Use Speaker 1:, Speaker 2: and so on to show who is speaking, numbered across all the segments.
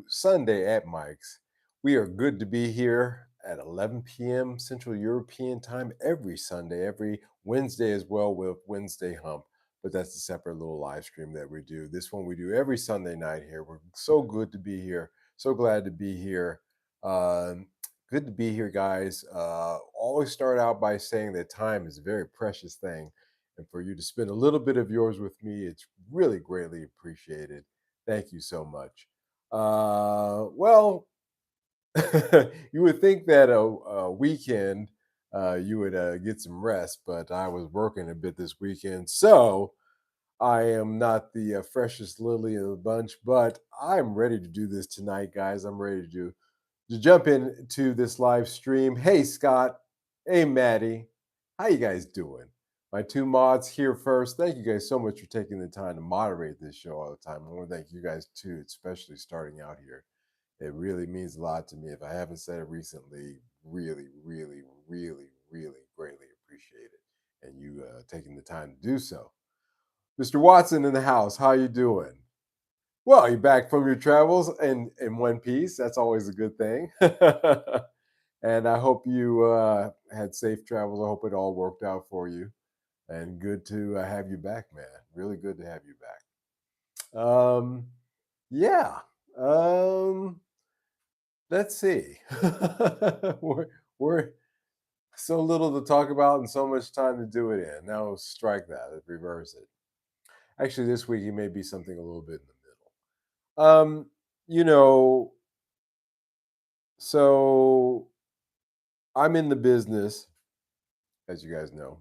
Speaker 1: Sunday at Mike's. We are good to be here at 11 p.m. Central European time every Sunday, every Wednesday as well with Wednesday Hump. But that's a separate little live stream that we do. This one we do every Sunday night here. We're so good to be here. So glad to be here. Good to be here, guys. Always start out by saying that time is a very precious thing. And for you to spend a little bit of yours with me, it's really greatly appreciated. Thank you so much. Well, you would think that a weekend you would get some rest, but I was working a bit this weekend. So I am not the freshest lily in the bunch, but I'm ready to do this tonight, guys. I'm ready to jump into this live stream. Hey, Scott. Hey, Maddie. How you guys doing? My two mods here first. Thank you guys so much for taking the time to moderate this show all the time. I want to thank you guys too, especially starting out here. It really means a lot to me. If I haven't said it recently, really, really, really, really greatly appreciate it, and you taking the time to do so. Mr. Watson in the house. How you doing? Well, you're back from your travels in one piece. That's always a good thing. And I hope you had safe travels. I hope it all worked out for you. And good to have you back, man. Really good to have you back. Yeah. Um, let's see. we're, we're so little to talk about and so much time to do it in. Now strike that. Let's reverse it. Actually, this week it may be something a little bit in the middle. You know, so I'm in the business, as you guys know,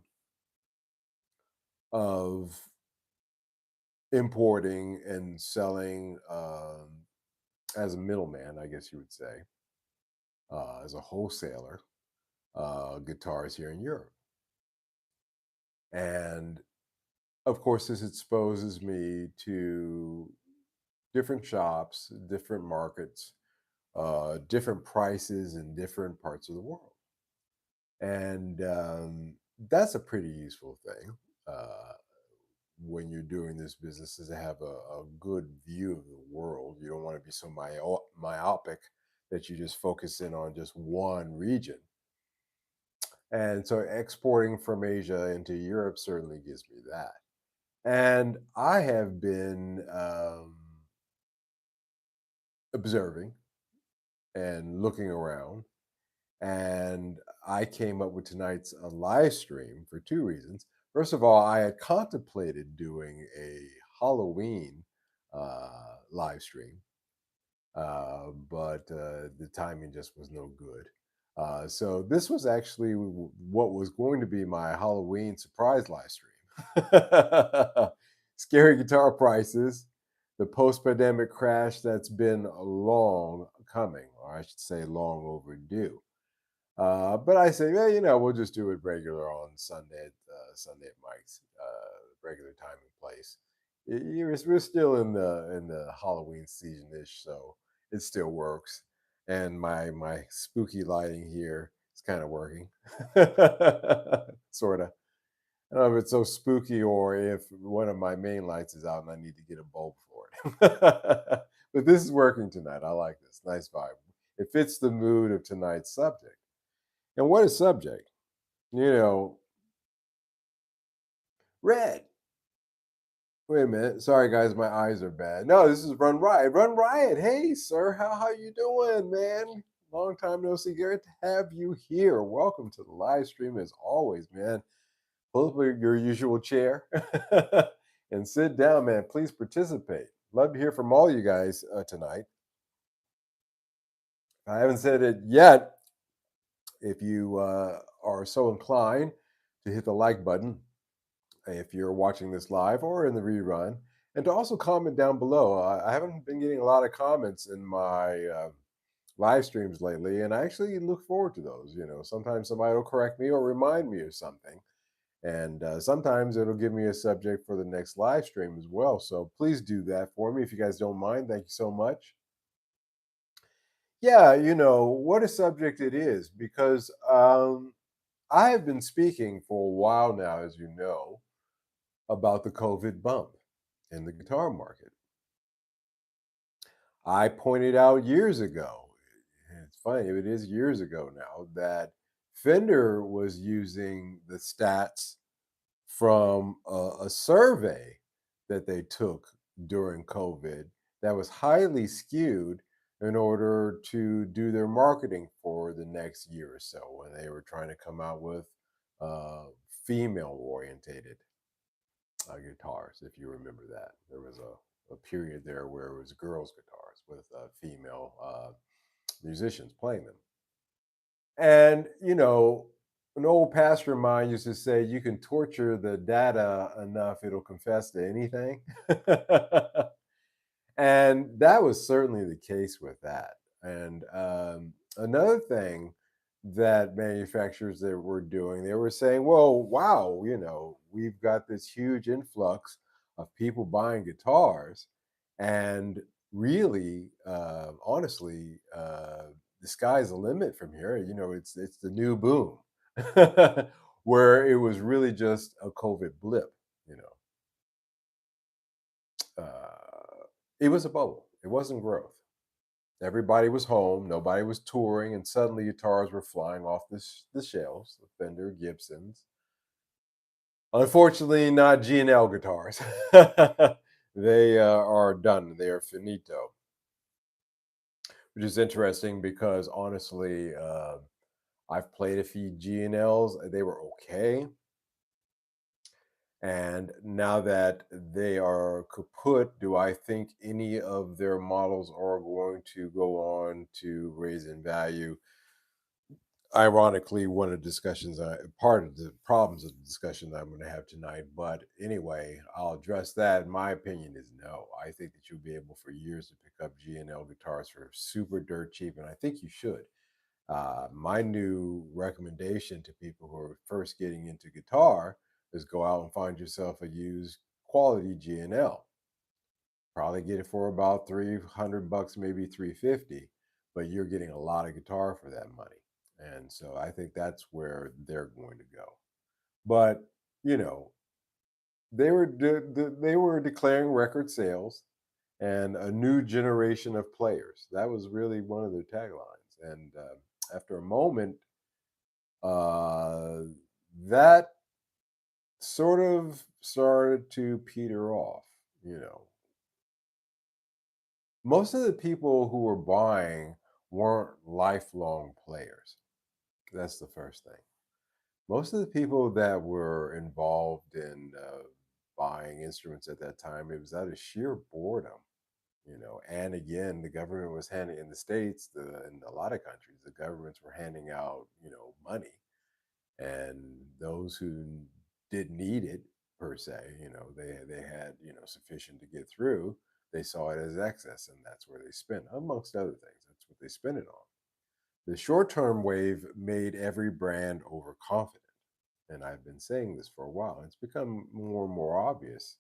Speaker 1: of importing and selling as a middleman, I guess you would say, as a wholesaler, guitars here in Europe. And of course, this exposes me to different shops, different markets, different prices in different parts of the world. And that's a pretty useful thing. When you're doing this business is to have a good view of the world. You don't want to be so myopic that you just focus in on just one region. And so exporting from Asia into Europe certainly gives me that. And I have been observing and looking around. And I came up with tonight's live stream for two reasons. First of all, I had contemplated doing a Halloween live stream, but the timing just was no good. So this was actually what was going to be my Halloween surprise live stream. Scary guitar prices, the post-pandemic crash that's been long coming, or I should say long overdue. But I say, yeah, we'll just do it regular on Sunday Sunday at Mike's, regular time and place. We're still in the Halloween season-ish, so it still works. And my spooky lighting here is kind of working, sort of. I don't know if it's so spooky or if one of my main lights is out and I need to get a bulb for it. But this is working tonight. I like this. Nice vibe. It fits the mood of tonight's subject. And what a subject. You know, red. Wait a minute. Sorry, guys, my eyes are bad. No, this is Run Riot. Run Riot. Hey, sir, how you doing, man? Long time no see. Great to have you here. Welcome to the live stream as always, man. Pull up your usual chair and sit down, man. Please participate. Love to hear from all you guys tonight. I haven't said it yet. If you are so inclined to hit the like button, if you're watching this live or in the rerun, and to also comment down below. I haven't been getting a lot of comments in my live streams lately, and I actually look forward to those. Sometimes somebody will correct me or remind me of something, and sometimes it'll give me a subject for the next live stream as well. So please do that for me if you guys don't mind. Thank you so much. Yeah, what a subject it is because I have been speaking for a while now, as you know, about the COVID bump in the guitar market. I pointed out years ago, and it's funny, it is years ago now, that Fender was using the stats from a survey that they took during COVID that was highly skewed in order to do their marketing for the next year or so when they were trying to come out with uh, female orientated guitars. If you remember that, there was a period there where it was girls' guitars with female musicians playing them. And, an old pastor of mine used to say, you can torture the data enough, it'll confess to anything. And that was certainly the case with that. And another thing that manufacturers that were doing, they were saying, well, wow, we've got this huge influx of people buying guitars. And really, honestly, the sky's the limit from here. It's the new boom, where it was really just a COVID blip. You know, it was a bubble. It wasn't growth. Everybody was home, nobody was touring, and suddenly guitars were flying off the shelves, the Fender Gibsons. Unfortunately, not G&L guitars. They are done. They are finito, which is interesting because honestly, I've played a few G&Ls. They were okay. And now that they are kaput, do I think any of their models are going to go on to raise in value? Ironically, one of the discussions, part of the problems of the discussion that I'm going to have tonight. But anyway, I'll address that. My opinion is no. I think that you'll be able for years to pick up G&L guitars for super dirt cheap, and I think you should. My new recommendation to people who are first getting into guitar is go out and find yourself a used quality G&L. Probably get it for about 300 bucks, maybe 350, but you're getting a lot of guitar for that money. And so I think that's where they're going to go. But, you know, they were declaring record sales and a new generation of players. That was really one of their taglines. And after a moment, uh, that sort of started to peter off. You know, most of the people who were buying weren't lifelong players. That's the first thing. Most of the people that were involved in buying instruments at that time, it was out of sheer boredom. And again, the government was handing in the states, in a lot of countries, the governments were handing out money, and those who didn't need it per se, they had sufficient to get through. They saw it as excess, and that's where they spent, amongst other things. That's what they spent it on. The short term wave made every brand overconfident. And I've been saying this for a while. It's become more and more obvious.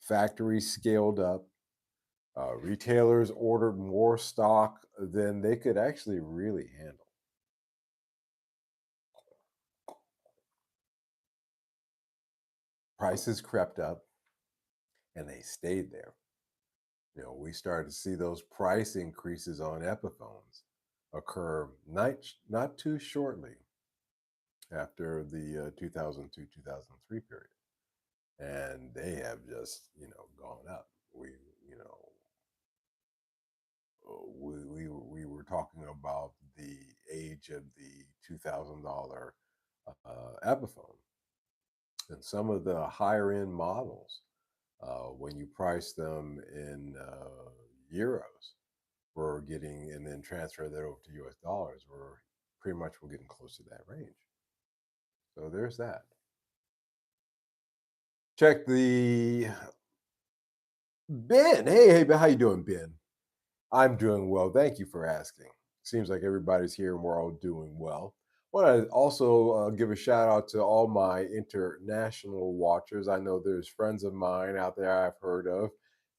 Speaker 1: Factories scaled up, retailers ordered more stock than they could actually really handle. Prices crept up and they stayed there. We started to see those price increases on Epiphones occur not too shortly after the 2002 2003 period, and they have just gone up. You know we were talking about the age of the $2,000 Epiphone, and some of the higher end models, when you price them in euros, we're getting, and then transfer that over to US dollars, we're getting close to that range. So there's that. Check the Ben. Hey, how you doing, Ben? I'm doing well. Thank you for asking. Seems like everybody's here and we're all doing well. Want to also give a shout out to all my international watchers. I know there's friends of mine out there I've heard of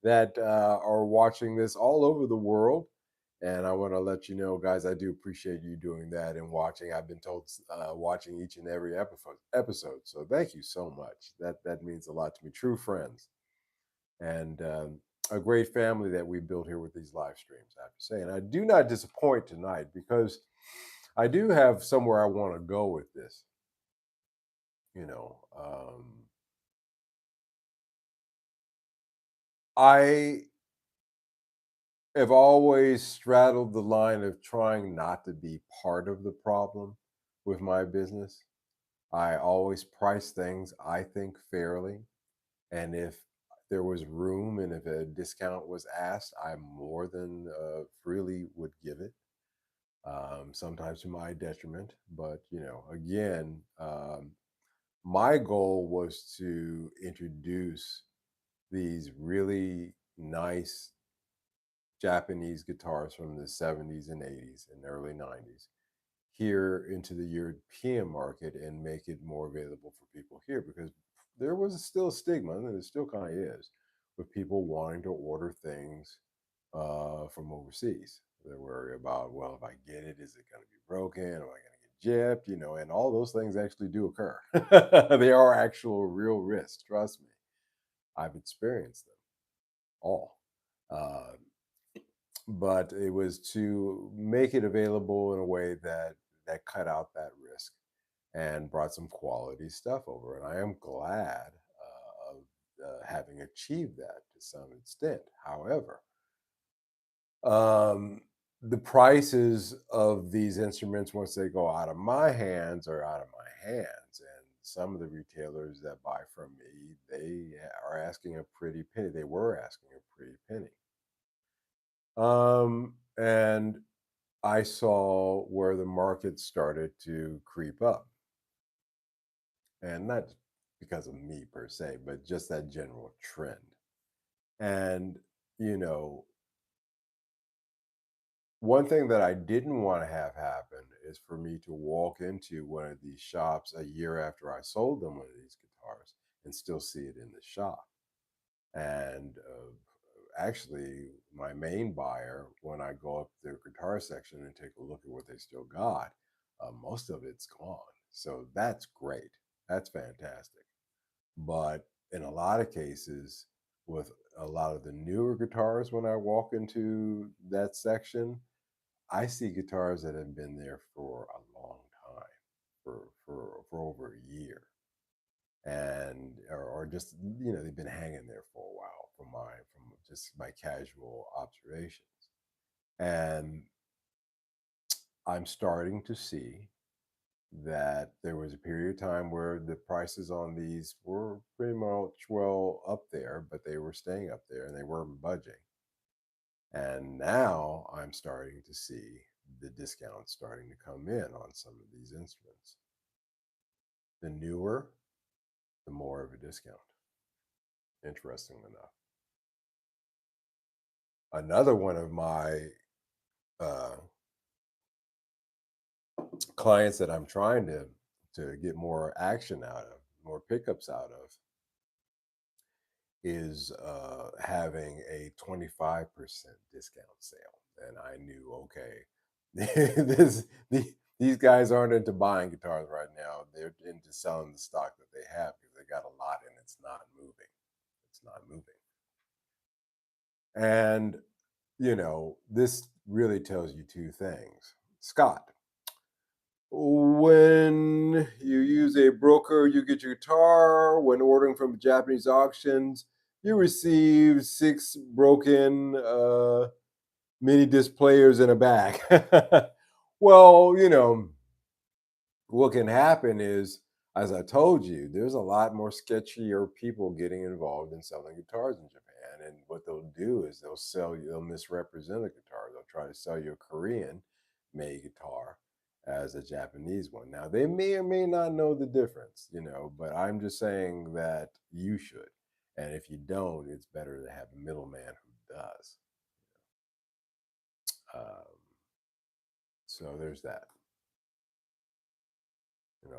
Speaker 1: that are watching this all over the world. And I want to let you know, guys, I do appreciate you doing that and watching. I've been told watching each and every episode. So thank you so much. That means a lot to me. True friends. And a great family that we built here with these live streams, I have to say. And I do not disappoint tonight because I do have somewhere I want to go with this. You know, I have always straddled the line of trying not to be part of the problem with my business. I always price things, I think, fairly. And if there was room and if a discount was asked, I more than freely would give it. Sometimes to my detriment, but again, my goal was to introduce these really nice Japanese guitars from the 70s and 80s and early 90s here into the European market and make it more available for people here because there was still a stigma, and there still kind of is, with people wanting to order things from overseas. They're worried about, well, if I get it, is it going to be broken? Am I going to get gypped? And all those things actually do occur. They are actual real risks. Trust me, I've experienced them all. Uh, but it was to make it available in a way that cut out that risk and brought some quality stuff over. And I am glad of having achieved that to some extent. However, um, the prices of these instruments, once they go out of my hands, are out of my hands. And some of the retailers that buy from me, they are asking a pretty penny. They were asking a pretty penny. And I saw where the market started to creep up, and not because of me per se, but just that general trend. And, you know, one thing that I didn't want to have happen is for me to walk into one of these shops a year after I sold them one of these guitars and still see it in the shop. And actually, my main buyer, when I go up their guitar section and take a look at what they still got, most of it's gone. So that's great. That's fantastic. But in a lot of cases, with a lot of the newer guitars, when I walk into that section, I see guitars that have been there for a long time, for over a year, and or just they've been hanging there for a while from just my casual observations. And I'm starting to see that there was a period of time where the prices on these were pretty much well up there, but they were staying up there and they weren't budging. And now I'm starting to see the discounts starting to come in on some of these instruments. The newer, the more of a discount, interestingly enough. Another one of my uh, clients that I'm trying to get more action out of, more pickups out of, is having a 25% discount sale. And I knew, okay, these guys aren't into buying guitars right now. They're into selling the stock that they have because they got a lot and it's not moving. It's not moving. And, this really tells you two things. Scott, when you use a broker, you get your guitar. When ordering from Japanese auctions, you receive six broken mini disc players in a bag. Well, what can happen is, as I told you, there's a lot more sketchier people getting involved in selling guitars in Japan. And what they'll do is they'll misrepresent a guitar. They'll try to sell you a Korean made guitar as a Japanese one. Now, they may or may not know the difference, but I'm just saying that you should. And if you don't, it's better to have a middleman who does. Um, so there's that.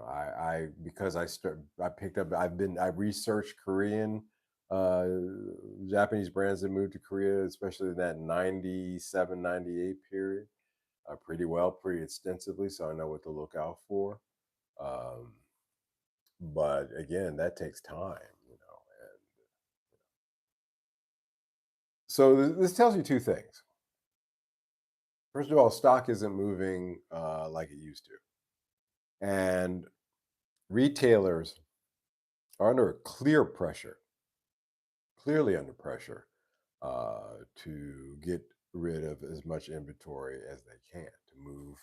Speaker 1: I because I picked up I researched Korean uh Japanese brands that moved to Korea, especially in that 97, 98 period, pretty well, pretty extensively, so I know what to look out for. um but, again, that takes time, and So this tells you two things. First of all, stock isn't moving like it used to, and retailers are under clear pressure, clearly under pressure, to get rid of as much inventory as they can to move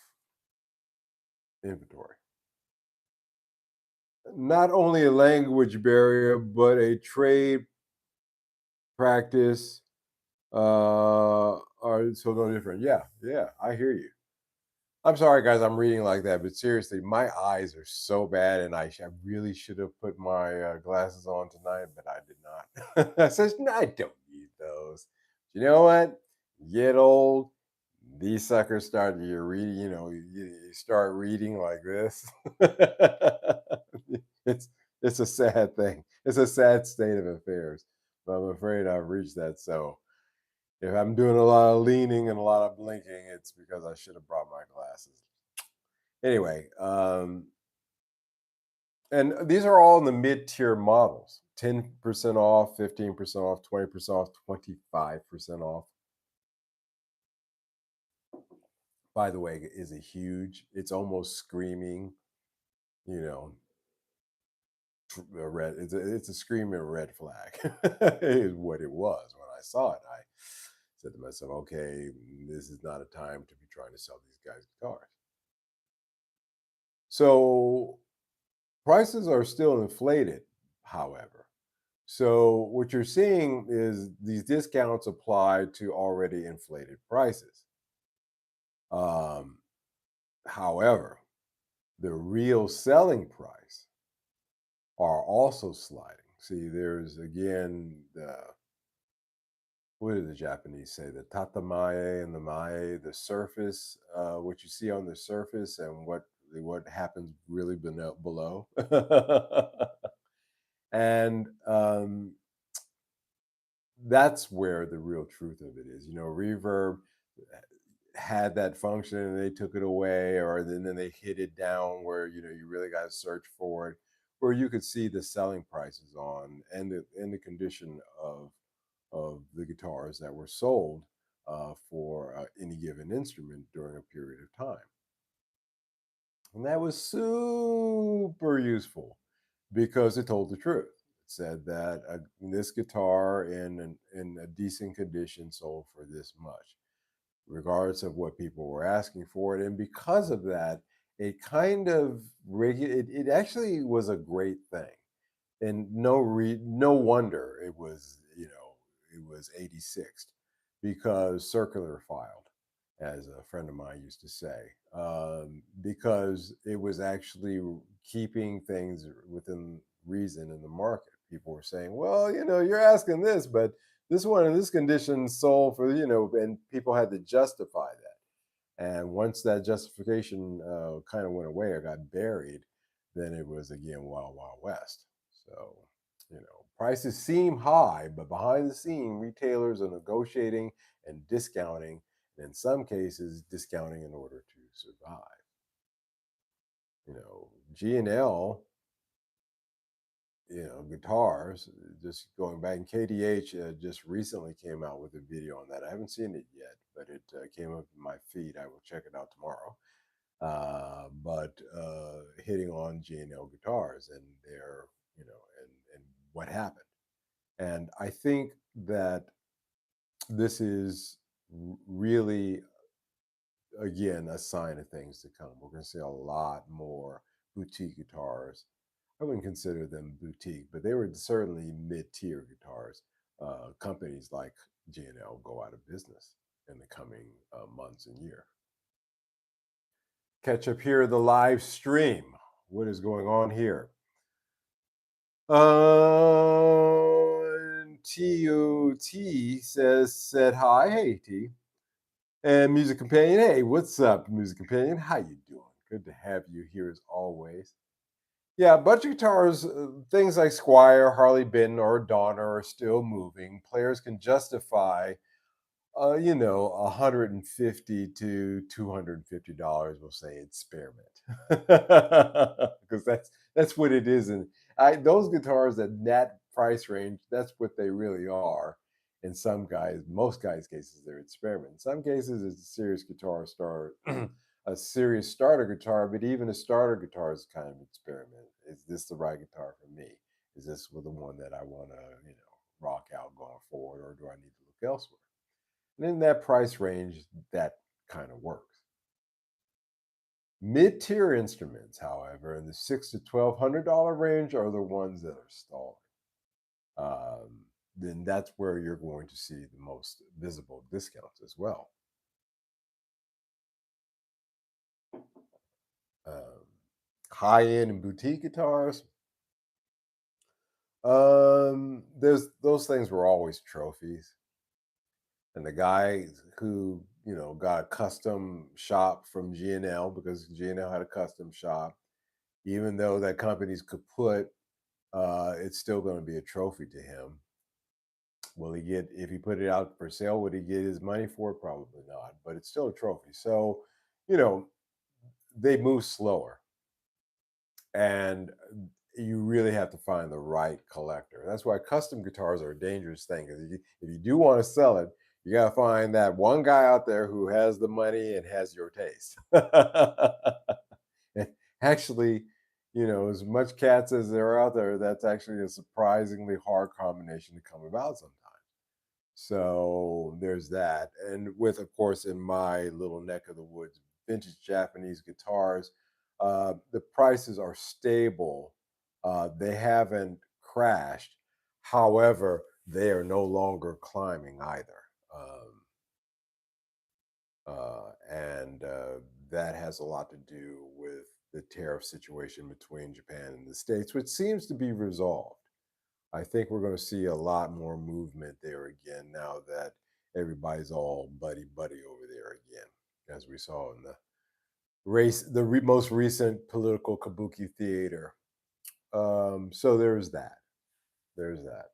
Speaker 1: inventory. Not only a language barrier, but a trade practice are so no different. Yeah, yeah, I hear you. I'm sorry, guys. I'm reading like that, but seriously, my eyes are so bad, and I really should have put my glasses on tonight, but I did not. I says, no, I don't need those. You know what? Get old. These suckers start you reading. You start reading like this. it's it's a sad thing. It's a sad state of affairs. But I'm afraid I've reached that. So if I'm doing a lot of leaning and a lot of blinking, it's because I should have brought my glasses. Anyway, and these are all in the mid-tier models. 10% off, 15% off, 20% off, 25% off. By the way, is a huge, it's almost screaming, you know, a red, it's a screaming red flag, is what it was when I saw it. I said to myself, okay, this is not a time to be trying to sell these guys guitars. So prices are still inflated, however. So what you're seeing is these discounts apply to already inflated prices. Um, However, the real selling price are also sliding. See, there's again the what do the Japanese say? The tatamae and the mae, the surface, what you see on the surface, and what happens really below. And that's where the real truth of it is. Reverb had that function and they took it away, or then they hid it down where you really got to search for it, where you could see the selling prices on and the condition of the guitars that were sold for any given instrument during a period of time. And that was super useful because it told the truth. It said that this guitar in a decent condition sold for this much, regardless of what people were asking for it. And because of that, it kind of it actually was a great thing. And no wonder it was 86th, because circular filed, as a friend of mine used to say, because it was actually keeping things within reason in the market. People were saying, well, you're asking this, but this one in this condition sold for, and people had to justify that. And once that justification kind of went away or got buried, then it was again wild, wild west. So, prices seem high, but behind the scene, retailers are negotiating and discounting, and in some cases, discounting in order to survive. G&L, guitars, just going back, and KDH just recently came out with a video on that. I haven't seen it yet, but it came up in my feed. I will check it out tomorrow. But hitting on G&L guitars and their, and what happened. And I think that this is really, again, a sign of things to come. We're going to see a lot more boutique guitars. I wouldn't consider them boutique, but they were certainly mid-tier guitars. Companies like G&L go out of business in the coming months and year. Catch up here, the live stream. What is going on here? TOT said hi. Hey, T. And Music Companion. Hey, what's up, Music Companion? How you doing? Good to have you here as always. Yeah, budget guitars, things like Squire, Harley Benton, or Donner are still moving. Players can justify, $150 to $250. We'll say experiment, because that's what it is. And those guitars at that price range, that's what they really are. In some guys, most guys' cases, they're experiment. In some cases, it's a serious guitar starter, a serious starter guitar. But even a starter guitar is kind of an experiment. Is this the right guitar for me? Is this the one that I want to, rock out going forward, or do I need to look elsewhere? And in that price range, that kind of works. Mid-tier instruments, however, in the $600 to $1,200 range are the ones that are stalling. Then that's where you're going to see the most visible discounts as well. Um, High-end and boutique guitars, there's those things were always trophies, and the guy who got a custom shop from G&L because G&L had a custom shop, even though that company's kaput, it's still going to be a trophy to him. Will he get, if he put it out for sale, would he get his money for it? Probably not, but it's still a trophy. So, you know, they move slower, and you really have to find the right collector. That's why custom guitars are a dangerous thing, because if you do want to sell it, you got to find that one guy out there who has the money and has your taste. And actually, as much cats as there are out there, that's actually a surprisingly hard combination to come about sometimes. So there's that. And with, of course, in my little neck of the woods, vintage Japanese guitars, the prices are stable. They haven't crashed. However, they are no longer climbing either. And that has a lot to do with the tariff situation between Japan and the States, which seems to be resolved. I think we're going to see a lot more movement there again now that everybody's all buddy buddy over there again, as we saw in the most recent political kabuki theater. So there's that. There's that.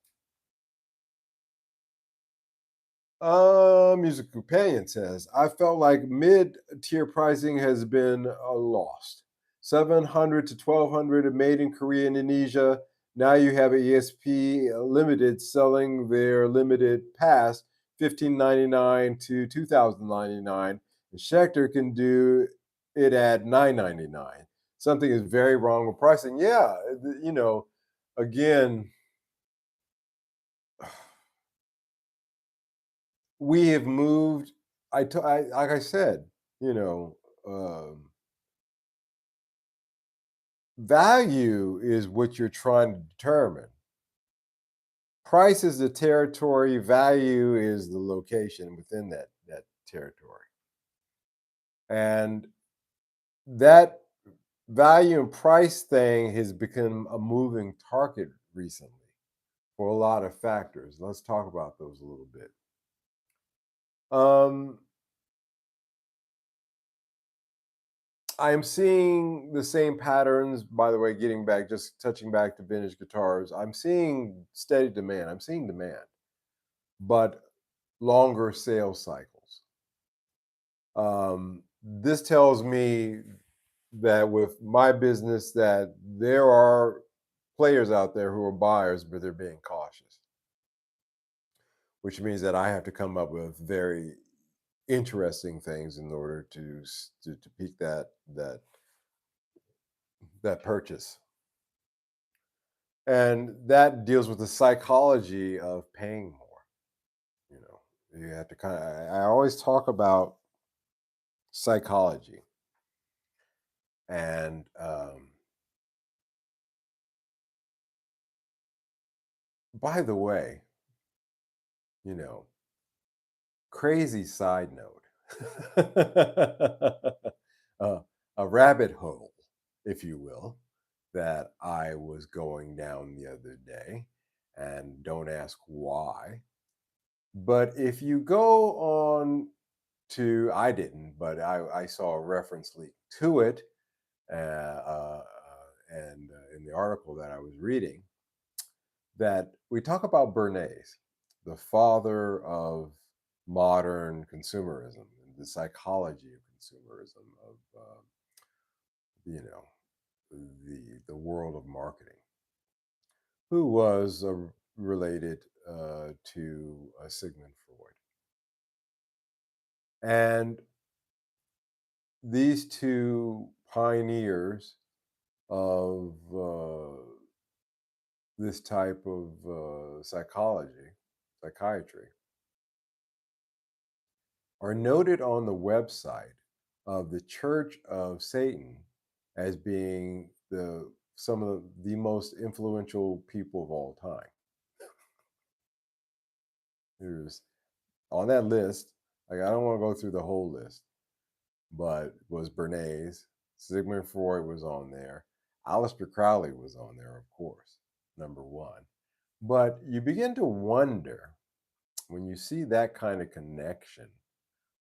Speaker 1: Music Companion says, I felt like mid-tier pricing has been lost. 700 to 1200 made in Korea, Indonesia. Now you have ESP Limited selling their limited pass 1599 to 2099. And Schecter can do it at 999. Something is very wrong with pricing. Yeah, again, we have moved. Like I said, you know, um, value is what you're trying to determine. Price is the territory. Value is the location within that territory, and that value and price thing has become a moving target recently for a lot of factors. Let's talk about those a little bit. Um, I'm seeing the same patterns, by the way, getting back, just touching back to vintage guitars. I'm seeing steady demand. I'm seeing demand, but longer sales cycles. This tells me that with my business that there are players out there who are buyers, but they're being cautious, which means that I have to come up with very interesting things in order to pique that purchase. And that deals with the psychology of paying more. You know, you have to kind of, I always talk about psychology. And by the way, you know, crazy side note, uh, a rabbit hole, if you will, that I was going down the other day. And don't ask why. But if you go on to, I didn't, but I saw a reference link to it, and in the article that I was reading, that we talk about Bernays, the father of modern consumerism, the psychology of consumerism, of you know the world of marketing, who was related to Sigmund Freud. And these two pioneers of this type of psychiatry, are noted on the website of the Church of Satan as being some of the most influential people of all time. There's on that list, like I don't want to go through the whole list, but was Bernays, Sigmund Freud was on there, Aleister Crowley was on there, of course, number one. But you begin to wonder when you see that kind of connection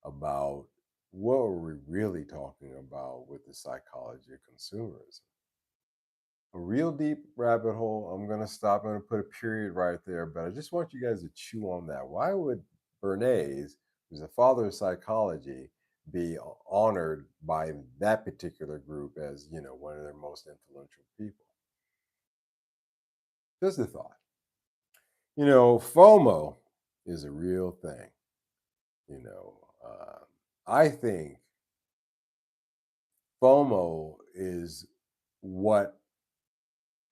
Speaker 1: about what are we really talking about with the psychology of consumerism. A real deep rabbit hole. I'm going to stop. I'm going to put a period right there, but I just want you guys to chew on that. Why would Bernays, who's the father of psychology, be honored by that particular group as, one of their most influential people? Just a thought. FOMO is a real thing. I think FOMO is what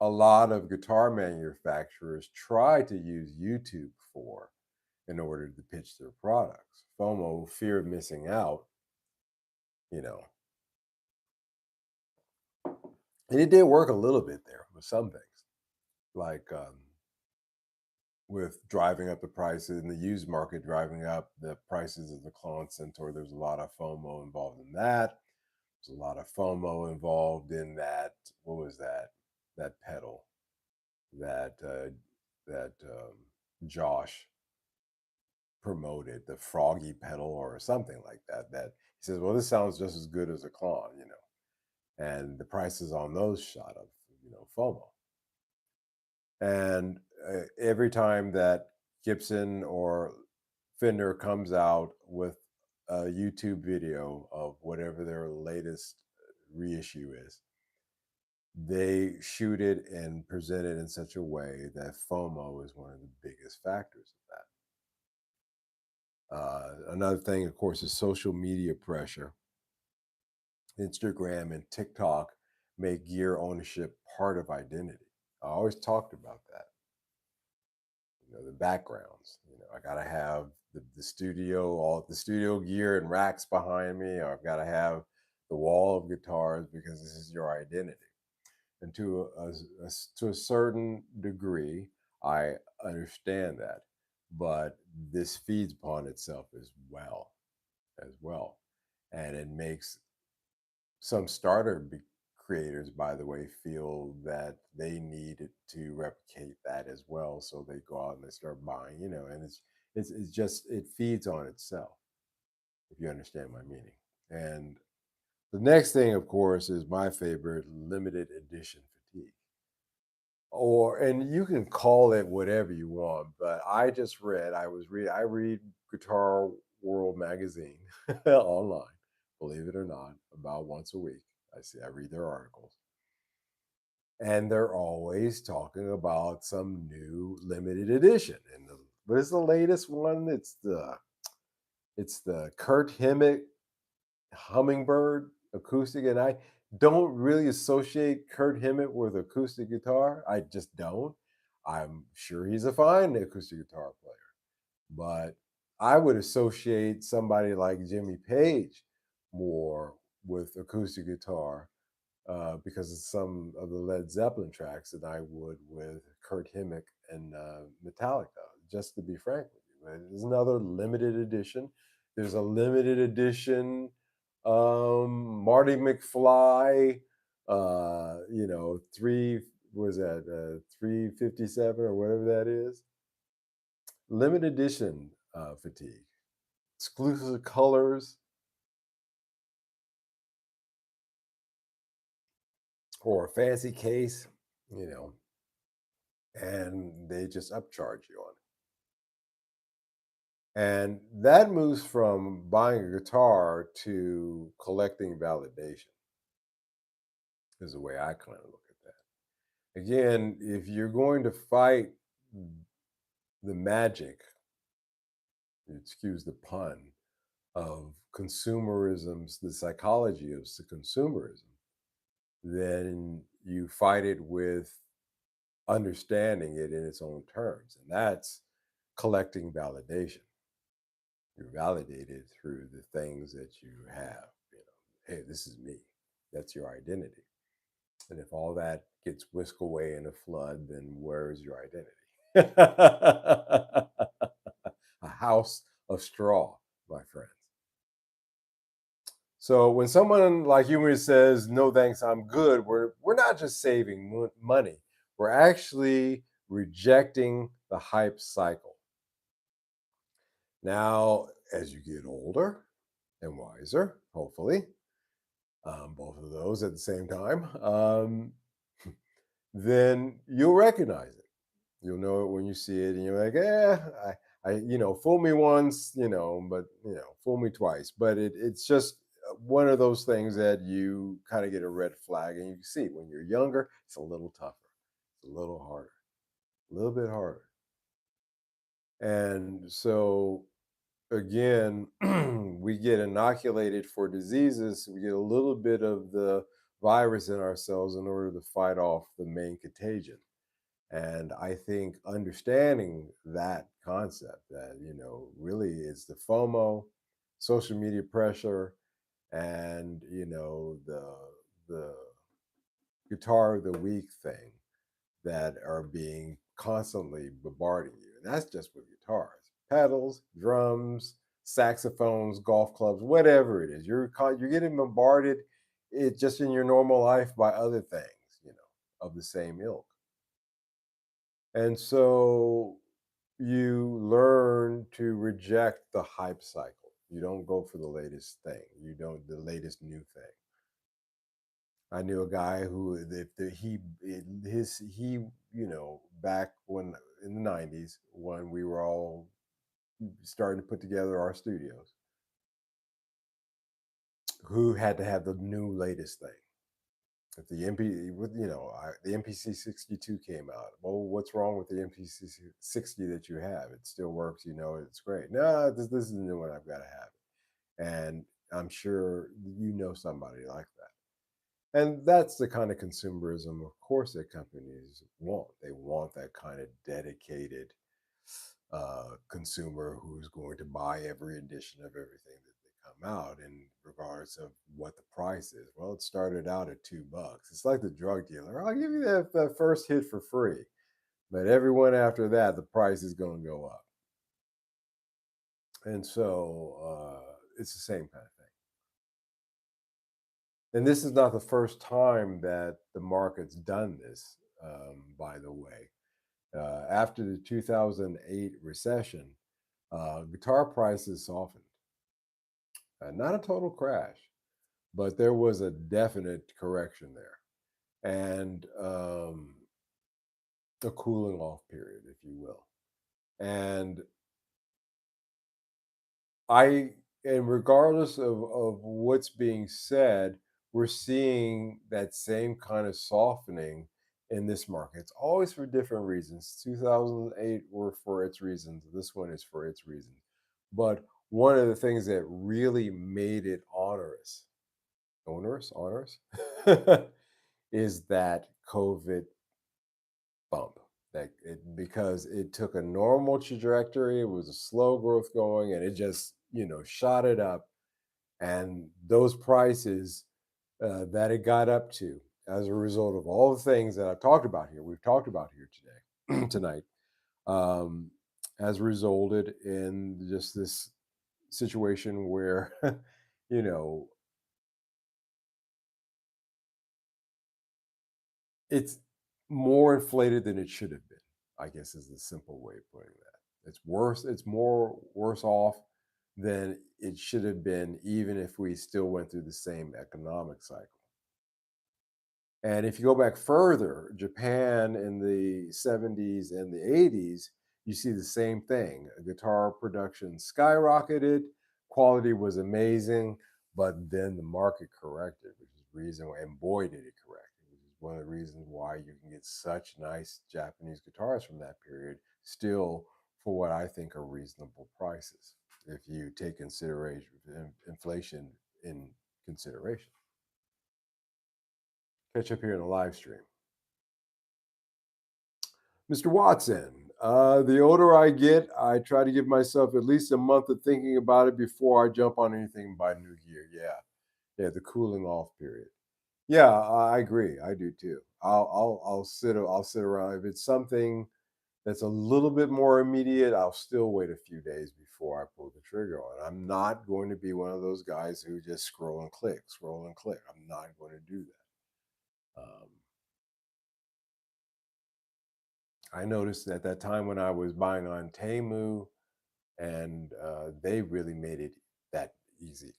Speaker 1: a lot of guitar manufacturers try to use YouTube for in order to pitch their products. FOMO, fear of missing out, you know. And it did work a little bit there with some things, like with driving up the prices in the used market, driving up the prices of the Klon Centaur. There's a lot of FOMO involved in that. There's a lot of FOMO involved in that. What was that? That pedal that Josh promoted, the Froggy pedal or something like that. That he says, well, this sounds just as good as a Klon. And the prices on those shot up, FOMO. And every time that Gibson or Fender comes out with a YouTube video of whatever their latest reissue is, they shoot it and present it in such a way that FOMO is one of the biggest factors of that. Another thing, of course, is social media pressure. Instagram and TikTok make gear ownership part of identity. I always talked about that. The backgrounds. I gotta have all the studio gear and racks behind me, or I've got to have the wall of guitars because this is your identity. And to a certain degree, I understand that, but this feeds upon itself as well, and it makes some creators, by the way, feel that they need to replicate that as well, so they go out and they start buying, and it's just it feeds on itself, if you understand my meaning. And the next thing, of course, is my favorite: limited edition fatigue. And you can call it whatever you want, but I read Guitar World magazine online, believe it or not, about once a week. I read their articles, and they're always talking about some new limited edition. And what is the latest one? It's the Kurt Hemmett Hummingbird acoustic, and I don't really associate Kurt Hemmett with acoustic guitar. I just don't. I'm sure he's a fine acoustic guitar player, but I would associate somebody like Jimmy Page more with acoustic guitar because of some of the Led Zeppelin tracks than I would with Kurt Hemmett and Metallica, just to be frank with you. There's another limited edition. There's a limited edition Marty McFly, three, was that 357 or whatever that is? Limited edition fatigue, exclusive colors, or a fancy case, you know, and they just upcharge you on it. And that moves from buying a guitar to collecting validation, is the way I kind of look at that. Again, if you're going to fight the magic, excuse the pun, of consumerism's the psychology of consumerism, then you fight it with understanding it in its own terms. And that's collecting validation. You're validated through the things that you have. Hey, this is me. That's your identity. And if all that gets whisked away in a flood, then where is your identity? A house of straw, my friends. So when someone like you says, "No thanks, I'm good," we're not just saving money. We're actually rejecting the hype cycle. Now, as you get older and wiser, hopefully, both of those at the same time, then you'll recognize it. You'll know it when you see it, and you're like, fool me once, but fool me twice. But it's just one of those things that you kind of get a red flag, and you can see when you're younger, it's a little tougher, it's a little harder, a little bit harder. And so again, we get inoculated for diseases. We get a little bit of the virus in ourselves in order to fight off the main contagion. And I think understanding that concept that, really is the FOMO, social media pressure, and, the guitar of the week thing that are being constantly bombarding you. And that's just with guitars, pedals, drums, saxophones, golf clubs, whatever it is. You're getting bombarded it just in your normal life by other things, of the same ilk. And so you learn to reject the hype cycle. You don't go for the latest thing. You don't the latest new thing. I knew a guy who back when in the 90s when we were all starting to put together our studios, who had to have the new latest thing. If the the MPC 62 came out, well, what's wrong with the MPC 60 that you have? It still works, it's great. No, this is the new one. I've got to have it, and I'm sure you know somebody like that. And that's the kind of consumerism, of course, that companies want. They want that kind of dedicated consumer who's going to buy every edition of everything that they come out, in regardless of what the price is. Well, it started out at $2. It's like the drug dealer. I'll give you that first hit for free, but everyone after that, the price is going to go up. And so it's the same kind of thing. And this is not the first time that the market's done this, by the way. After the 2008 recession, guitar prices softened. Not a total crash, but there was a definite correction there, and a cooling off period, if you will. And I, and regardless of what's being said, we're seeing that same kind of softening in this market. It's always for different reasons. 2008 were for its reasons. This one is for its reasons. But one of the things that really made it onerous, is that COVID bump. Because it took a normal trajectory, it was a slow growth going, and it just shot it up, and those prices that it got up to as a result of all the things that we've talked about here today, tonight, um, has resulted in just this situation where, you know, it's more inflated than it should have been, I guess is the simple way of putting that. It's more worse off than it should have been, even if we still went through the same economic cycle. And if you go back further, Japan in the 70s and the 80s, you see the same thing. Guitar production skyrocketed, quality was amazing, but then the market corrected, which is the reason why, and boy, did it correct. Which is one of the reasons why you can get such nice Japanese guitars from that period still for what I think are reasonable prices if you take consideration inflation in consideration. Catch up here in the live stream. Mr. Watson, the older I get, I try to give myself at least a month of thinking about it before I jump on anything by New Year. Yeah, yeah, the cooling off period. Yeah, I agree. I do too. I'll sit around. If it's something that's a little bit more immediate, I'll still wait a few days before I pull the trigger on it. I'm not going to be one of those guys who just scroll and click, scroll and click. I'm not going to do that. I noticed at that time when I was buying on Temu, and they really made it that easy,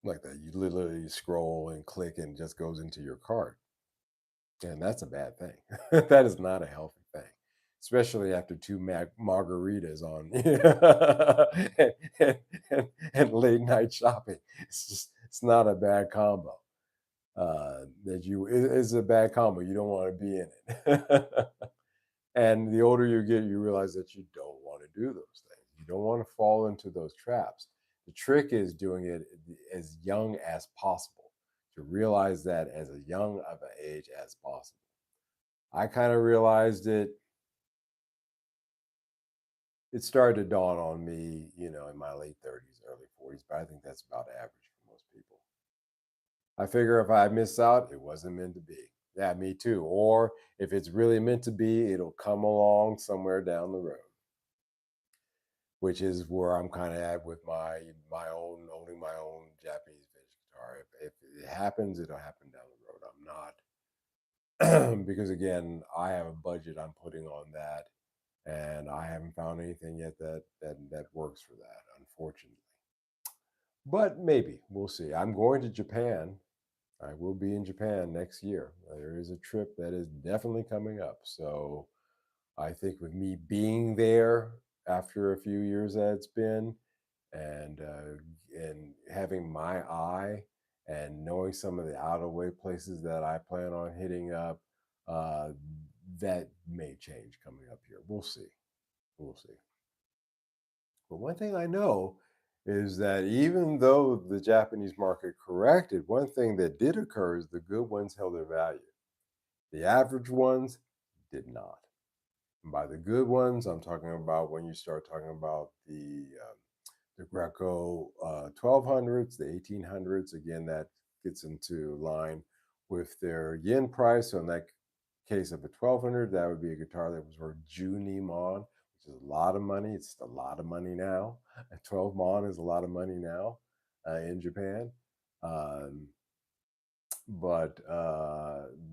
Speaker 1: like that. You literally scroll and click, and it just goes into your cart. And that's a bad thing. That is not a healthy thing, especially after two margaritas on and late night shopping. It's not a bad combo. It's a bad combo. You don't want to be in it. And the older you get, you realize that you don't want to do those things. You don't want to fall into those traps. The trick is doing it as young as possible, to realize that as a young of an age as possible. I kind of realized it started to dawn on me, in my late 30s, early 40s, but I think that's about average for most people. I figure if I miss out, it wasn't meant to be. Yeah, me too. Or if it's really meant to be, it'll come along somewhere down the road, which is where I'm kind of at with my own owning my own Japanese vintage guitar. If it happens, it'll happen down the road. I'm not because again, I have a budget I'm putting on that, and I haven't found anything yet that works for that, unfortunately. But maybe we'll see. I'm going to Japan. I will be in Japan next year. There is a trip that is definitely coming up. So I think with me being there after a few years that it's been, and having my eye and knowing some of the out of way places that I plan on hitting up, uh, that may change coming up here. We'll see. We'll see. But one thing I know is that even though the Japanese market corrected, one thing that did occur is the good ones held their value. The average ones did not. And by the good ones, I'm talking about when you start talking about the Greco 1200s, the 1800s. Again, that gets into line with their yen price. So in that case of a 1200, that would be a guitar that was worth Junimon, which is a lot of money. It's a lot of money now. And 12 mon is a lot of money now in Japan. Um, but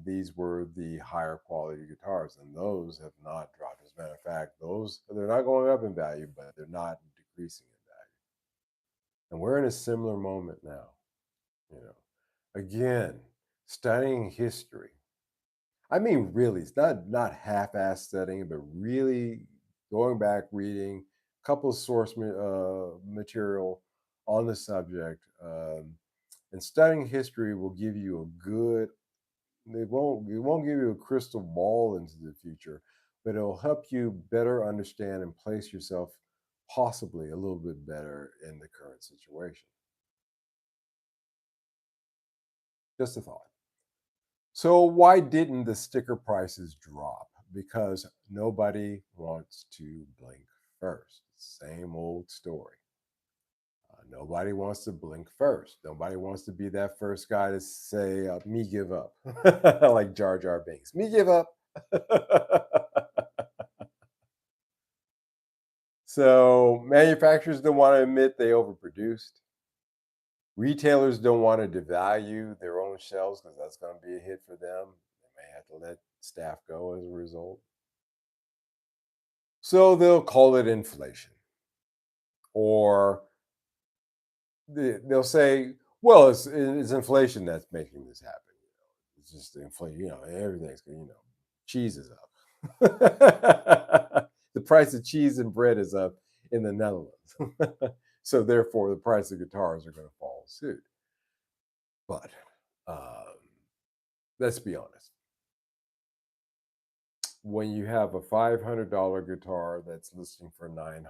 Speaker 1: these were the higher quality guitars, and those have not dropped. As a matter of fact, those they're not going up in value, but they're not decreasing in value. And we're in a similar moment now. You know, again, studying history. I mean, really, it's not half-ass studying, but really going back, reading a couple of source material on the subject, and studying history will give you a good. It won't give you a crystal ball into the future, but it'll help you better understand and place yourself possibly a little bit better in the current situation. Just a thought. So, why didn't the sticker prices drop? Because nobody wants to blink first. Same old story. Nobody wants to blink first. Nobody wants to be that first guy to say, me give up, like Jar Jar Binks. Me give up. So, manufacturers don't want to admit they overproduced. Retailers don't want to devalue their own shelves because that's going to be a hit for them. They may have to let staff go as a result. So they'll call it inflation, or they'll say, "Well, it's inflation that's making this happen. It's just inflation. Everything's cheese is up. The price of cheese and bread is up in the Netherlands, so therefore the price of guitars are going to follow suit." But um, let's be honest. when you have a $500 guitar that's listing for $900,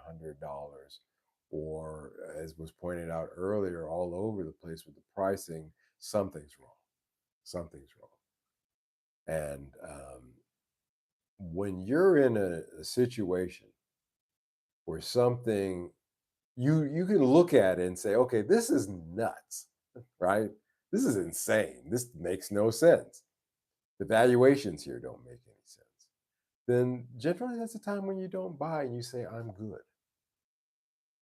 Speaker 1: or as was pointed out earlier, all over the place with the pricing, something's wrong. Something's wrong. And when you're in a situation where something you can look at it and say, okay, this is nuts, right? This is insane. This makes no sense. The valuations here don't make any sense. Then generally that's a time when you don't buy and you say, I'm good.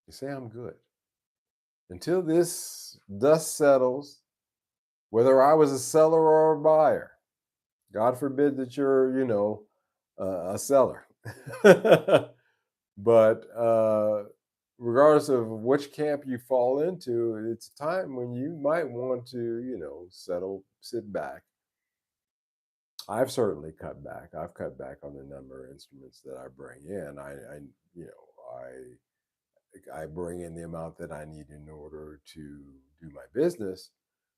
Speaker 1: You say, I'm good. Until this dust settles, whether I was a seller or a buyer, God forbid that you're, a seller. But regardless of which camp you fall into, it's a time when you might want to, settle, sit back. I've certainly cut back. I've cut back on the number of instruments that I bring in. You know, I bring in the amount that I need in order to do my business,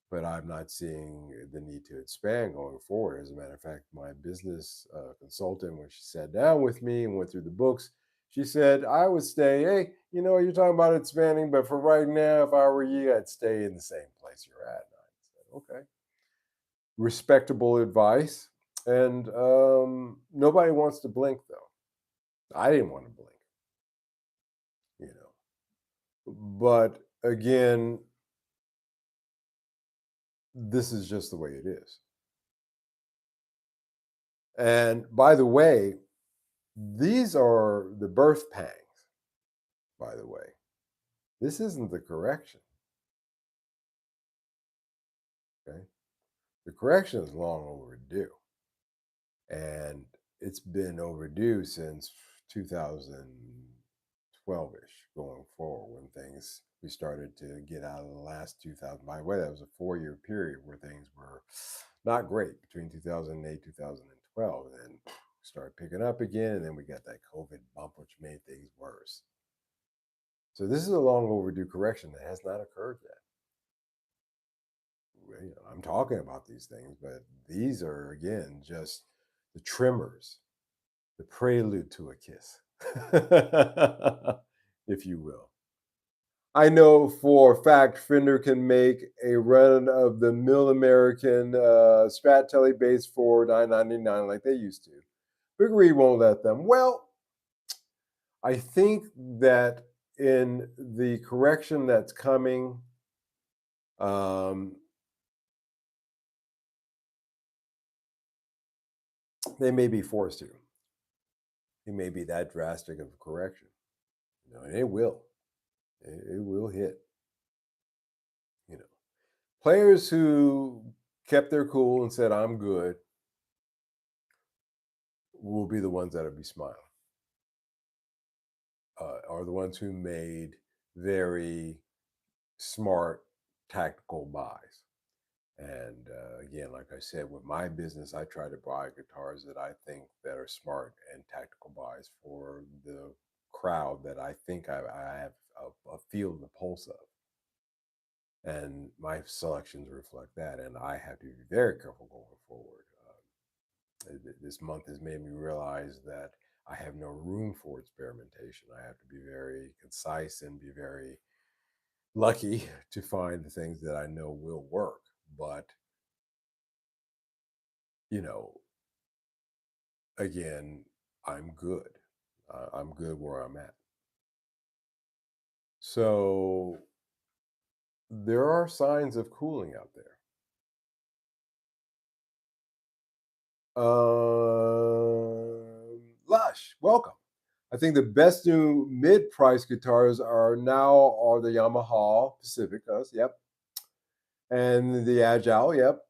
Speaker 1: but I'm not seeing the need to expand going forward. As a matter of fact, my business consultant, when she sat down with me and went through the books, she said, I would stay, hey, you're talking about expanding, but for right now, if I were you, I'd stay in the same place you're at. And I said, okay, respectable advice. And nobody wants to blink, though. I didn't want to blink, you know. But again, this is just the way it is. And by the way, these are the birth pangs, by the way. This isn't the correction. Okay. The correction is long overdue. And it's been overdue since 2012-ish going forward, when things we started to get out of the last 2000. By the way, that was a 4-year period where things were not great between 2008 2012, and then started picking up again, and then we got that COVID bump, which made things worse. So this is a long overdue correction that has not occurred yet. I'm talking about these things, but these are again just the trimmers, the prelude to a kiss, if you will. I know for a fact Fender can make a run of the mill American Strat Telly bass for $9.99 like they used to. Big Reed won't let them. Well, I think that in the correction that's coming, um, they may be forced to. It may be that drastic of a correction, and it will. It will hit. You know, players who kept their cool and said, "I'm good," will be the ones that'll be smiling. Are the ones who made very smart tactical buys. And again, like I said, with my business, I try to buy guitars that I think that are smart and tactical buys for the crowd that I think I have a feel the pulse of. And my selections reflect that. And I have to be very careful going forward. This month has made me realize that I have no room for experimentation. I have to be very concise and be very lucky to find the things that I know will work. But, you know, again, I'm good. I'm good where I'm at. So there are signs of cooling out there. Lush, welcome. I think the best new mid-price guitars are the Yamaha Pacificas, yep, and the Agile, yep.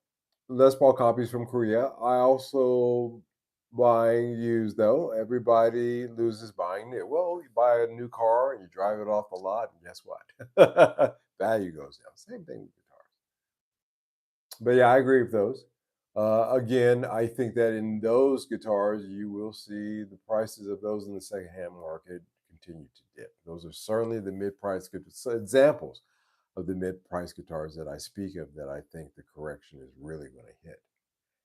Speaker 1: Les Paul copies from Korea. I also buying used though. Everybody loses buying new. Well, you buy a new car and you drive it off the lot, and guess what? Value goes down. Same thing with guitars. But yeah, I agree with those. Again, I think that in those guitars, you will see the prices of those in the secondhand market continue to dip. Those are certainly the mid-price examples of the mid-price guitars that I speak of that I think the correction is really going to hit.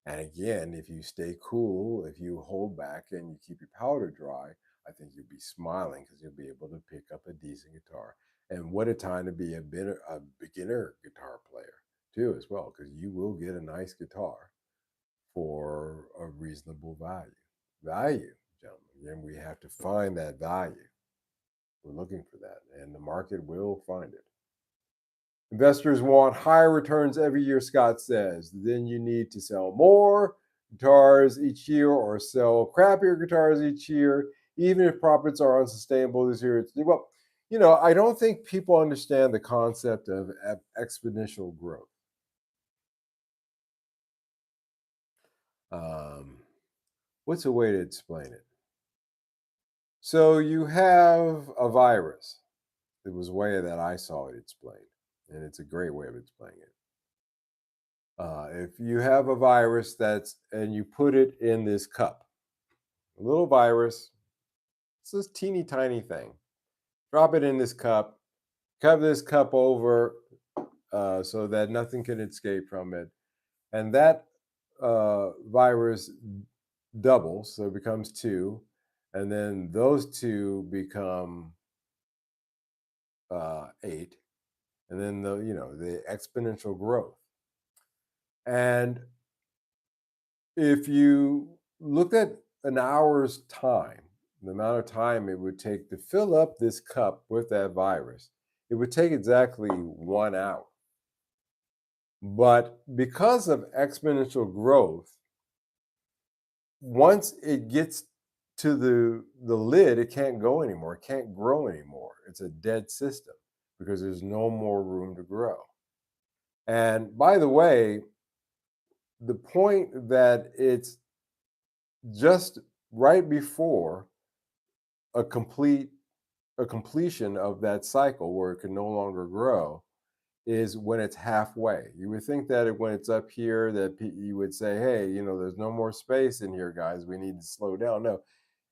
Speaker 1: And again, if you stay cool, if you hold back and you keep your powder dry, I think you'll be smiling because you'll be able to pick up a decent guitar. And what a time to be a beginner guitar player too, as well, because you will get a nice guitar for a reasonable value. Value, gentlemen. And we have to find that value. We're looking for that, and the market will find it. Investors want higher returns every year, Scott says. Then you need to sell more guitars each year or sell crappier guitars each year, even if profits are unsustainable this year. Well, I don't think people understand the concept of exponential growth. Um, what's a way to explain it? So you have a virus. It was a way that I saw it explained, and it's a great way of explaining it. If you have a virus and you put it in this cup, a little virus, it's this teeny tiny thing. Drop it in this cup, cover this cup over so that nothing can escape from it, and that virus doubles, so it becomes two, and then those two become eight, and then the exponential growth. And if you looked at an hour's time, the amount of time it would take to fill up this cup with that virus, it would take exactly 1 hour. But because of exponential growth, once it gets to the lid, it can't go anymore. It can't grow anymore. It's a dead system because there's no more room to grow. And by the way, the point that it's just right before a complete a completion of that cycle where it can no longer grow is when it's halfway. You would think that when it's up here that you would say, hey, there's no more space in here, guys, we need to slow down. No,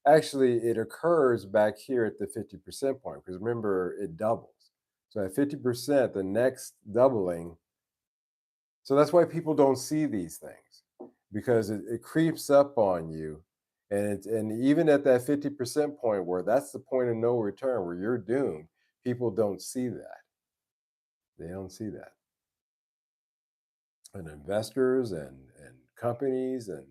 Speaker 1: actually it occurs back here at the 50% point, because remember, it doubles. So at 50%, the next doubling. So that's why people don't see these things, because it creeps up on you. And even at that 50% point, where that's the point of no return, where you're doomed, people don't see that. They don't see that. And investors and companies and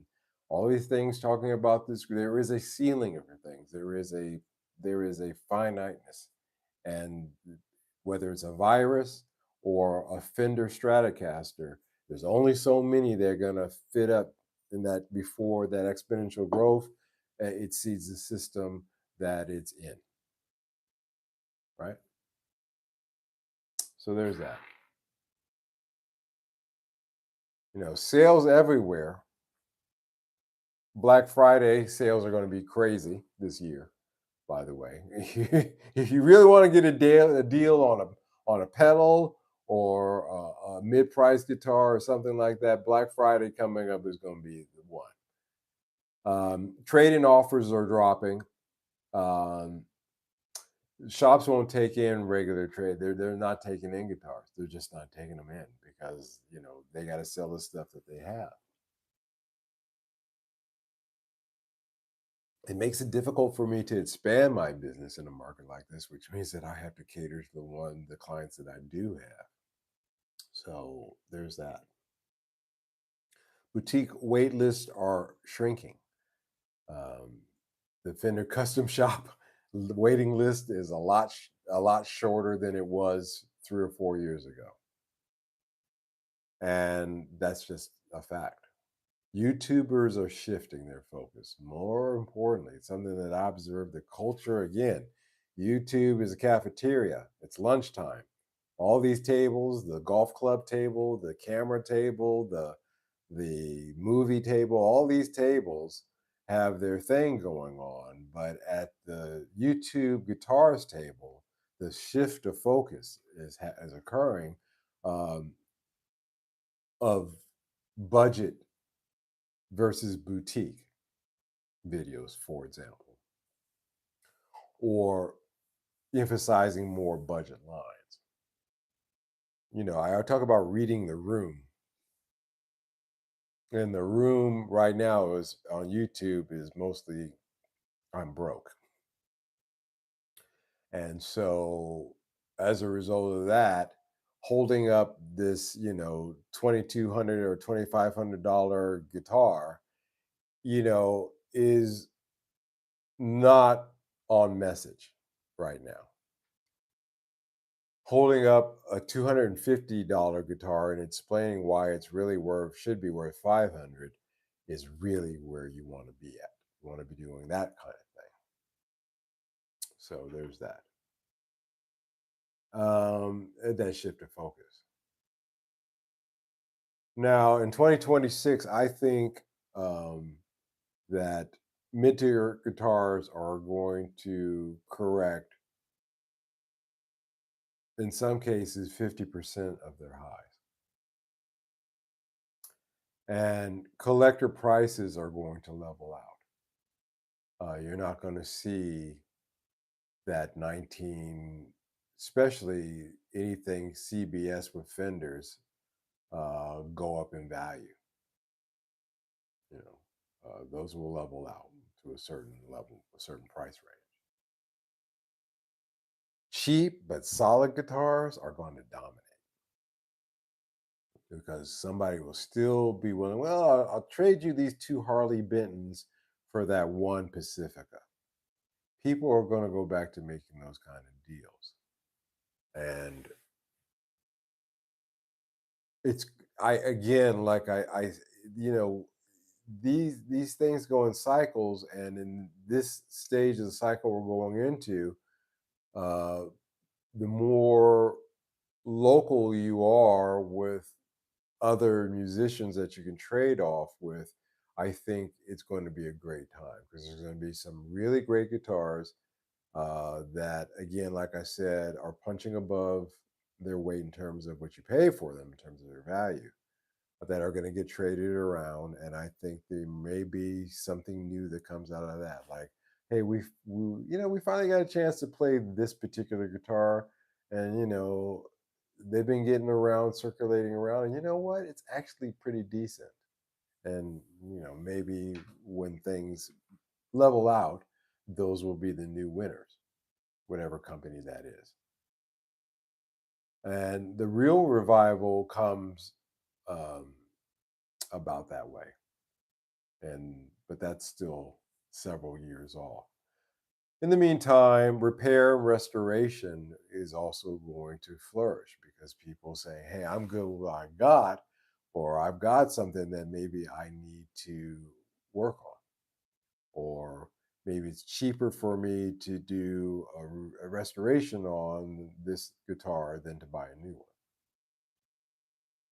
Speaker 1: all these things talking about this, there is a ceiling of things. There is a finiteness. And whether it's a virus or a Fender Stratocaster, there's only so many they're going to fit up in that before that exponential growth exceeds the system that it's in, right? So there's that. Sales everywhere. Black Friday sales are going to be crazy this year, by the way. If you really want to get a deal on a pedal or a mid-price guitar or something like that, Black Friday coming up is going to be the one. Trade-in offers are dropping. Um, Shops won't take in regular trade. They're not taking in guitars. They're just not taking them in because they got to sell the stuff that they have. It makes it difficult for me to expand my business in a market like this, which means that I have to cater to the clients that I do have. So there's that. Boutique wait lists are shrinking. Um, the Fender Custom Shop waiting list is a lot shorter than it was 3 or 4 years ago, and that's just a fact. YouTubers are shifting their focus. More importantly, something that I observed, the culture again. YouTube is a cafeteria. It's lunchtime. All these tables, the golf club table, the camera table, the movie table, all these tables have their thing going on. But at the YouTube guitars table, the shift of focus is occurring, um, of budget versus boutique videos, for example, or emphasizing more budget lines. I talk about reading the room. And the room right now is on YouTube is mostly I'm broke. And so as a result of that, holding up this, 2200 or $2,500 guitar, is not on message right now. Holding up a $250 guitar and explaining why it's really worth should be worth 500 is really where you want to be at. You want to be doing that kind of thing. So there's that. That shift of focus. Now in 2026, I think that mid-tier guitars are going to correct, in some cases, 50% of their highs. And collector prices are going to level out. You're not going to see that 19, especially anything CBS with fenders, go up in value. Those will level out to a certain level, a certain price range. Cheap but solid guitars are going to dominate because somebody will still be willing. Well, I'll trade you these two Harley Bentons for that one Pacifica. People are going to go back to making those kind of deals, and it's I again like I you know these things go in cycles, and in this stage of the cycle we're going into, uh, the more local you are with other musicians that you can trade off with, I think it's going to be a great time because there's going to be some really great guitars that, again, like I said, are punching above their weight in terms of what you pay for them, in terms of their value, that are going to get traded around. And I think there may be something new that comes out of that. Like, hey, we finally got a chance to play this particular guitar, and they've been getting around, circulating around, and you know what? It's actually pretty decent. And maybe when things level out, those will be the new winners, whatever company that is. And the real revival comes um, about that way. But that's still several years off. In the meantime, repair and restoration is also going to flourish because people say, hey, I'm good with what I got, or I've got something that maybe I need to work on, or maybe it's cheaper for me to do a restoration on this guitar than to buy a new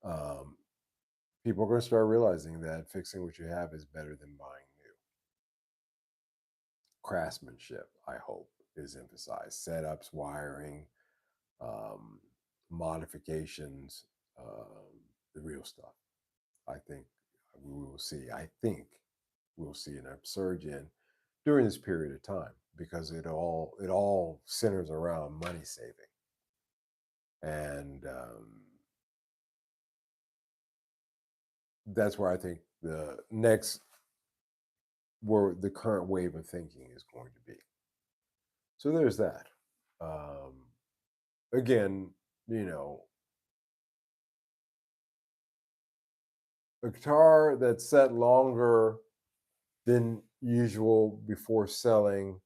Speaker 1: one. People are going to start realizing that fixing what you have is better than buying new. Craftsmanship, I hope, is emphasized. Setups, wiring, um, modifications, the real stuff. I think we will see. I think we'll see an upsurge in during this period of time because it all centers around money saving, and that's where I think the next where the current wave of thinking is going to be. So there's that. Um, Again, you know, a guitar that's set longer than usual before selling,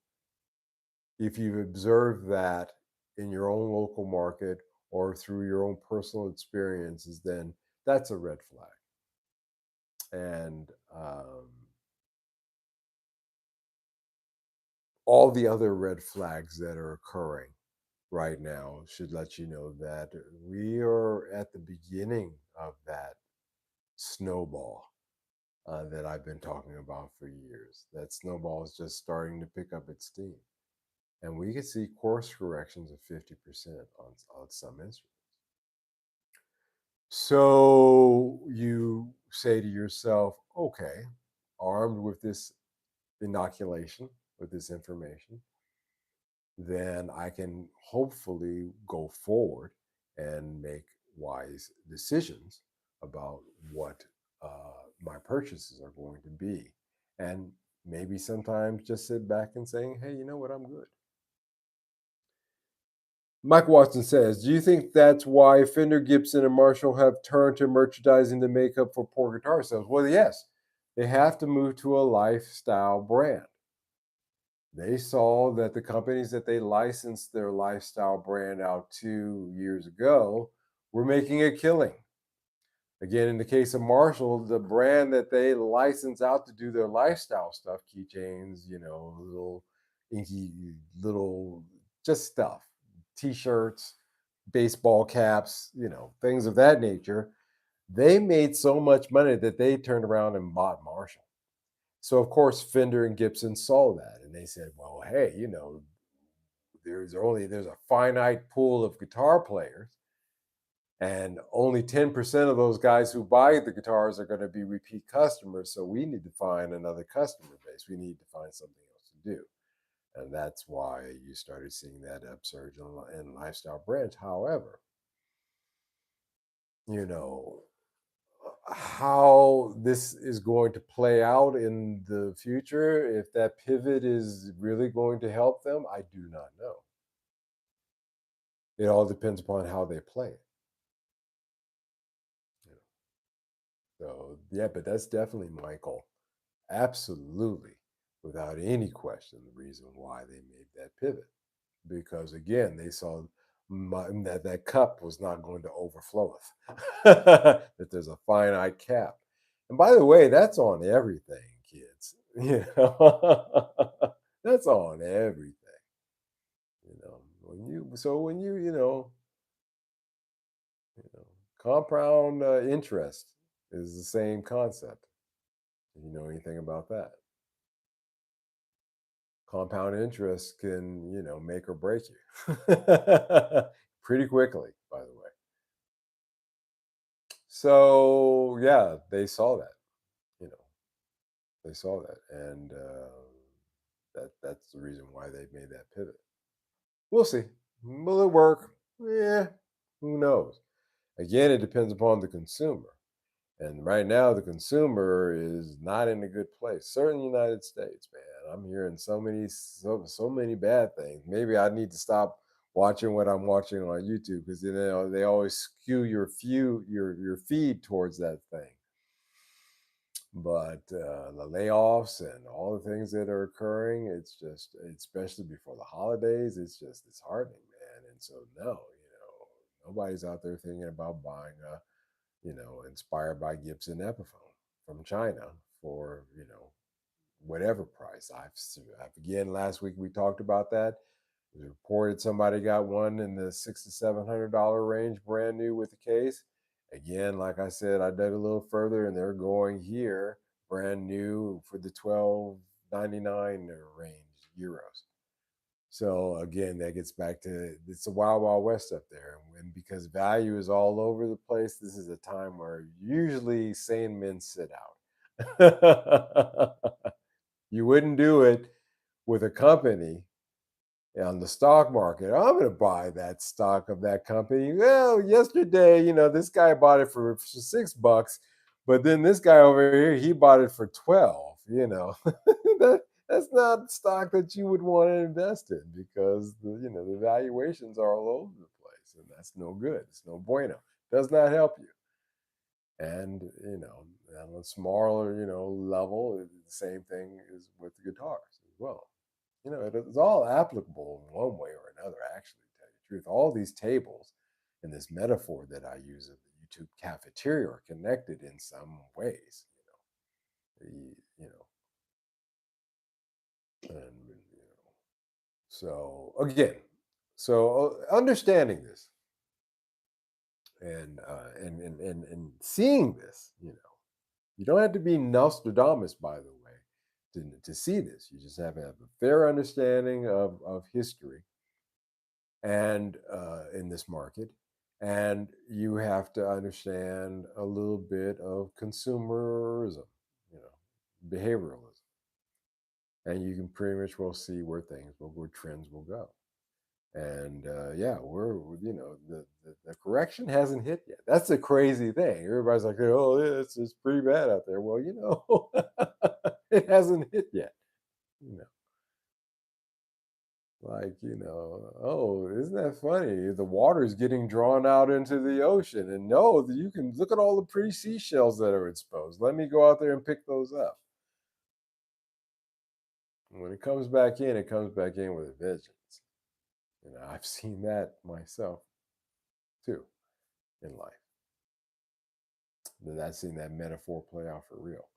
Speaker 1: if you've observed that in your own local market or through your own personal experiences, then that's a red flag. And all the other red flags that are occurring right now should let you know that we are at the beginning of that snowball that I've been talking about for years. That snowball is just starting to pick up its steam. And we can see course corrections of 50% on some instruments. So you say to yourself, okay, armed with this inoculation, with this information, then I can hopefully go forward and make wise decisions about what my purchases are going to be. And maybe sometimes just sit back and saying, hey, you know what, I'm good. Mike Watson says, do you think that's why Fender, Gibson, and Marshall have turned to merchandising to make up for poor guitar sales? Well, yes, they have to move to a lifestyle brand. They saw that the companies that they licensed their lifestyle brand out to years ago were making a killing. Again, in the case of Marshall, the brand that they license out to do their lifestyle stuff, keychains, little inky, little just stuff, t-shirts, baseball caps, things of that nature. They made so much money that they turned around and bought Marshall. So of course Fender and Gibson saw that and they said, well, hey, there's a finite pool of guitar players and only 10% of those guys who buy the guitars are going to be repeat customers. So we need to find another customer base. We need to find something else to do. And that's why you started seeing that upsurge in lifestyle brands. However, you know, how this is going to play out in the future, if that pivot is really going to help them, I do not know. It all depends upon how they play it. You know. So yeah, but that's definitely Michael. Absolutely, without any question, the reason why they made that pivot. Because again, they saw that cup was not going to overfloweth, that there's a finite cap. And by the way, that's on everything, kids. That's on everything. When you compound interest is the same concept. You know anything about that? Compound interest can, make or break you pretty quickly, by the way. So, yeah, they saw that, you know, they saw that. And that's the reason why they made that pivot. We'll see. Will it work? Yeah, who knows? Again, it depends upon the consumer. And right now, the consumer is not in a good place. Certainly, United States, man. I'm hearing so many bad things. Maybe I need to stop watching what I'm watching on YouTube because they always skew your feed towards that thing. But the layoffs and all the things that are occurring, it's just, especially before the holidays, it's heartening, man. And so, no, nobody's out there thinking about buying a inspired by Gibson Epiphone from China for, whatever price. Again, last week we talked about that. It was reported somebody got one in the $600 to $700 range, brand new with the case. Again, like I said, I dug a little further, and they're going here, brand new for the 12.99 range euros. So again, that gets back to it's a wild, wild west up there, and because value is all over the place, this is a time where usually sane men sit out. You wouldn't do it with a company on the stock market. I'm going to buy that stock of that company. Well, yesterday, this guy bought it for $6, but then this guy over here, he bought it for 12. That that's not stock that you would want to invest in because the valuations are all over the place, and that's no good. It's no bueno. Does not help you. And on a smaller level, the same thing is with the guitars as well. It's all applicable in one way or another, actually, to tell you the truth. All these tables in this metaphor that I use of the YouTube cafeteria are connected in some ways, you know, and so again, understanding this and seeing this, you don't have to be Nostradamus, by the way, to see this. You just have to have a fair understanding of history and in this market, and you have to understand a little bit of consumerism, behavioralism, and you can pretty much well see where trends will go. And yeah, the correction hasn't hit yet. That's the crazy thing. Everybody's like, oh, yeah, it's pretty bad out there. Well, it hasn't hit yet. You know, oh, isn't that funny? The water is getting drawn out into the ocean, and no, you can look at all the pretty seashells that are exposed. Let me go out there and pick those up. When it comes back in with a vengeance. I've seen that myself too in life. That I've seen that metaphor play out for real.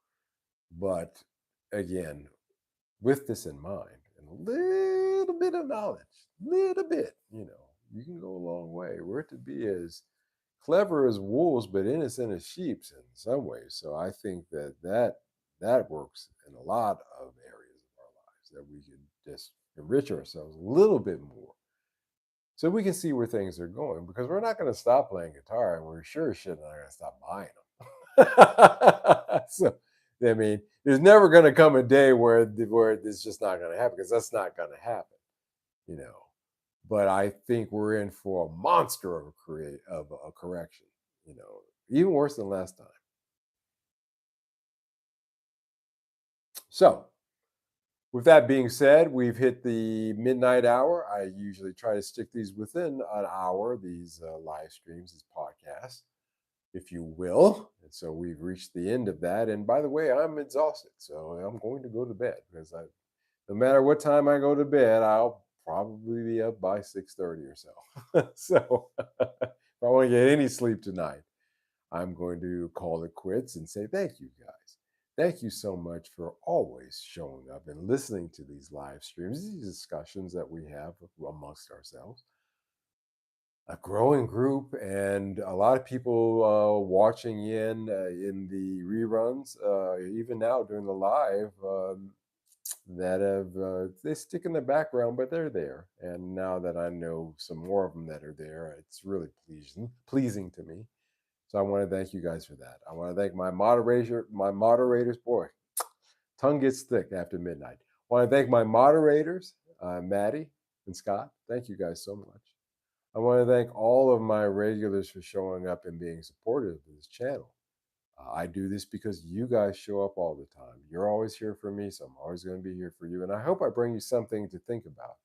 Speaker 1: But again, with this in mind and a little bit of knowledge, little bit, you can go a long way. We're to be as clever as wolves, but innocent as sheep in some ways. So I think that works in a lot of areas of our lives that we can just enrich ourselves a little bit more so we can see where things are going because we're not going to stop playing guitar and we're sure as shit not going to stop buying them. So, I mean, there's never going to come a day where it's just not going to happen because that's not going to happen, you know. But I think we're in for a monster of a correction, even worse than last time. So, with that being said, we've hit the midnight hour. I usually try to stick these within an hour, these live streams, these podcasts, if you will. And so we've reached the end of that. And by the way, I'm exhausted. So I'm going to go to bed because no matter what time I go to bed, I'll probably be up by 6:30 or so. So if I want to get any sleep tonight, I'm going to call it quits and say thank you guys. Thank you so much for always showing up and listening to these live streams, these discussions that we have amongst ourselves. A growing group and a lot of people watching in the reruns, even now during the live, that have they stick in the background, but they're there. And now that I know some more of them that are there, it's really pleasing to me. So I want to thank you guys for that. I want to thank my moderators. Boy, tongue gets thick after midnight. I want to thank my moderators, Maddie and Scott. Thank you guys so much. I want to thank all of my regulars for showing up and being supportive of this channel. I do this because you guys show up all the time. You're always here for me, so I'm always going to be here for you. And I hope I bring you something to think about.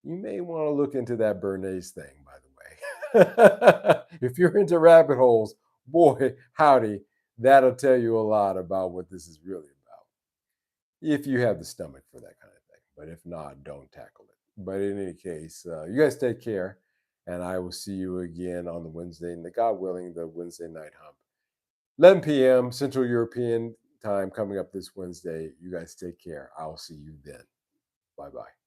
Speaker 1: You may want to look into that Bernays thing, by the way. If you're into rabbit holes, boy, howdy, that'll tell you a lot about what this is really about. If you have the stomach for that kind of thing. But if not, don't tackle it. But in any case, you guys take care. And I will see you again on the Wednesday, and God willing, the Wednesday night hump. 11 p.m. Central European time coming up this Wednesday. You guys take care. I'll see you then. Bye bye.